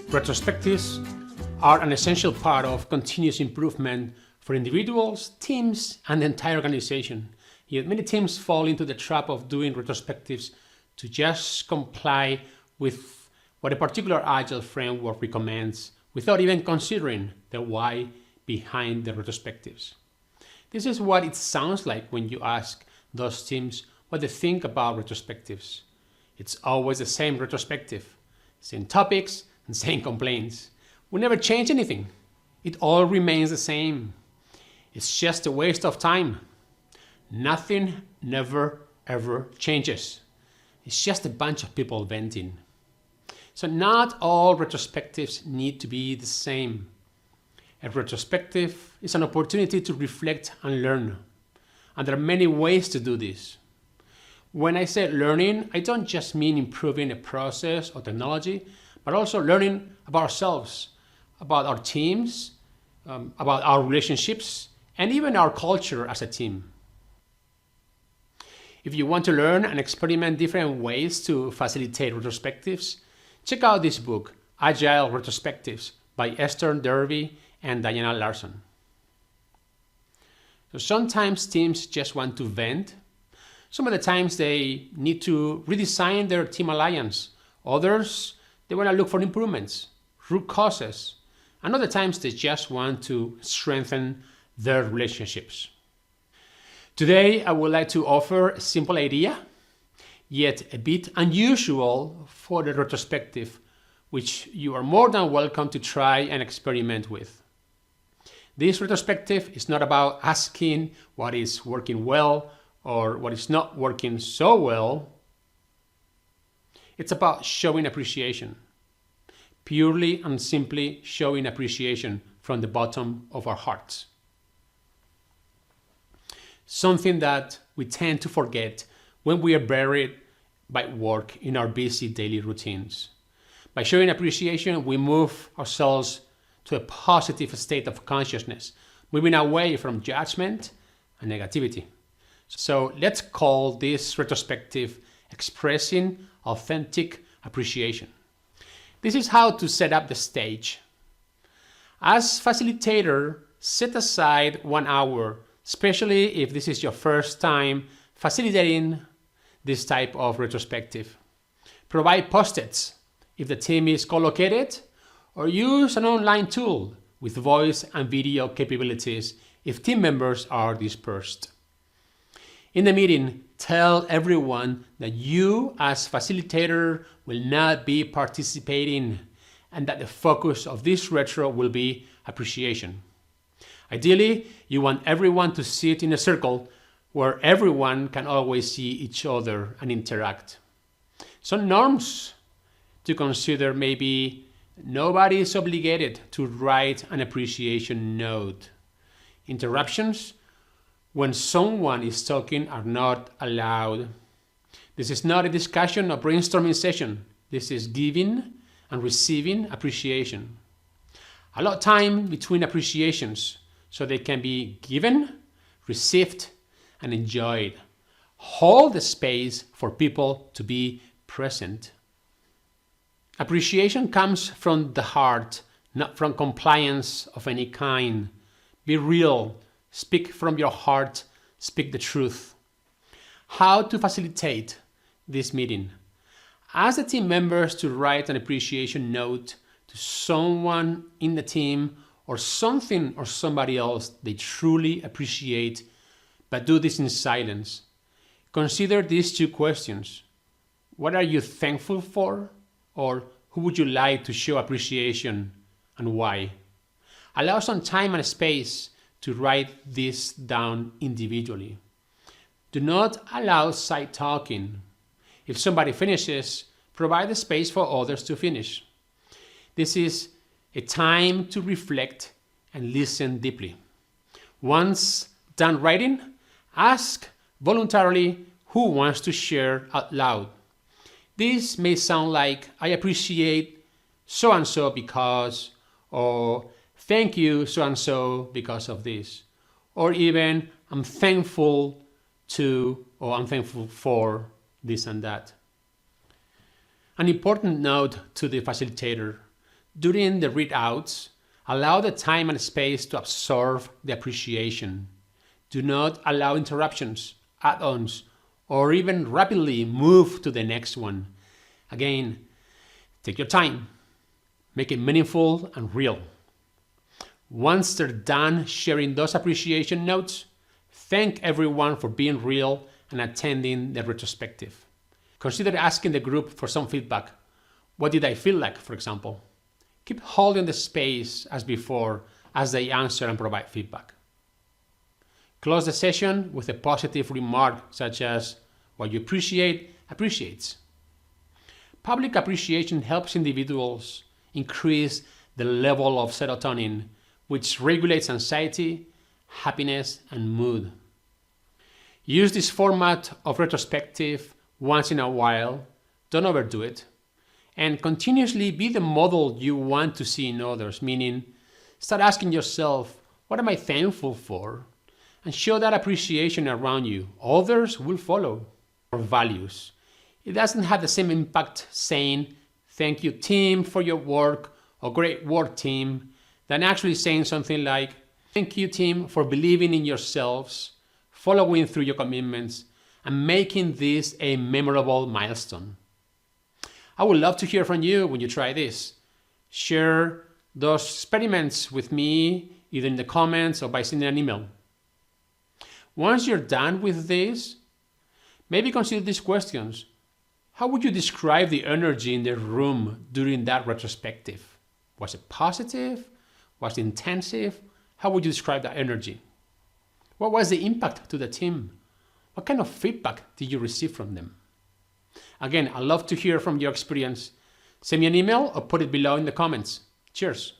Retrospectives are an essential part of continuous improvement for individuals, teams, and the entire organization. Yet many teams fall into the trap of doing retrospectives to just comply with what a particular Agile framework recommends without even considering the why behind the retrospectives. This is what it sounds like when you ask those teams what they think about retrospectives. It's always the same retrospective, same topics and same complaints. We never change anything. It all remains the same. It's just a waste of time. Nothing never ever changes. It's just a bunch of people venting. So not all retrospectives need to be the same. A retrospective is an opportunity to reflect and learn. And there are many ways to do this. When I say learning, I don't just mean improving a process or technology, but also learning about ourselves, about our teams, about our relationships, and even our culture as a team. If you want to learn and experiment different ways to facilitate retrospectives, check out this book, Agile Retrospectives by Esther Derby and Diana Larson. So sometimes teams just want to vent. Some of the times they need to redesign their team alliance. Others, they want to look for improvements, root causes. And other times they just want to strengthen their relationships. Today, I would like to offer a simple idea, yet a bit unusual for the retrospective, which you are more than welcome to try and experiment with. This retrospective is not about asking what is working well or what is not working so well. It's about showing appreciation, purely and simply showing appreciation from the bottom of our hearts. Something that we tend to forget when we are buried by work in our busy daily routines. By showing appreciation, we move ourselves to a positive state of consciousness, moving away from judgment and negativity. So let's call this retrospective expressing authentic appreciation. This is how to set up the stage. As facilitator, set aside 1 hour, especially if this is your first time facilitating this type of retrospective. Provide post-its if the team is co-located, or use an online tool with voice and video capabilities if team members are dispersed. In the meeting, tell everyone that you as facilitator will not be participating and that the focus of this retro will be appreciation. Ideally, you want everyone to sit in a circle where everyone can always see each other and interact. Some norms to consider: maybe nobody is obligated to write an appreciation note. Interruptions when someone is talking are not allowed. This is not a discussion or brainstorming session. This is giving and receiving appreciation. Allow time between appreciations so they can be given, received, and enjoyed. Hold the space for people to be present. Appreciation comes from the heart, not from compliance of any kind. Be real. Speak from your heart. Speak the truth. How to facilitate this meeting? Ask the team members to write an appreciation note to someone in the team or something or somebody else they truly appreciate, but do this in silence. Consider these 2 questions. What are you thankful for? Or who would you like to show appreciation and why? Allow some time and space to write this down individually. Do not allow side talking. If somebody finishes, provide the space for others to finish. This is a time to reflect and listen deeply. Once done writing, ask voluntarily who wants to share out loud. This may sound like, I appreciate so-and-so because, or thank you so-and-so because of this, or even I'm thankful to, or I'm thankful for this and that. An important note to the facilitator: During the readouts, allow the time and space to absorb the appreciation. Do not allow interruptions, add-ons, or even rapidly move to the next one. Again, take your time. Make it meaningful and real. Once they're done sharing those appreciation notes, thank everyone for being real and attending the retrospective. Consider asking the group for some feedback. What did I feel like, for example? Keep holding the space as before as they answer and provide feedback. Close the session with a positive remark such as, what you appreciate appreciates. Public appreciation helps individuals increase the level of serotonin, which regulates anxiety, happiness, and mood. Use this format of retrospective once in a while, don't overdo it, and continuously be the model you want to see in others, meaning start asking yourself, what am I thankful for? And show that appreciation around you. Others will follow. Or values. It doesn't have the same impact saying, thank you team for your work, or great work team, than actually saying something like, thank you team for believing in yourselves, following through your commitments, and making this a memorable milestone. I would love to hear from you when you try this. Share those experiments with me, either in the comments or by sending an email. Once you're done with this, maybe consider these questions. How would you describe the energy in the room during that retrospective? Was it positive? Was it intensive? How would you describe that energy? What was the impact to the team? What kind of feedback did you receive from them? Again, I'd love to hear from your experience. Send me an email or put it below in the comments. Cheers.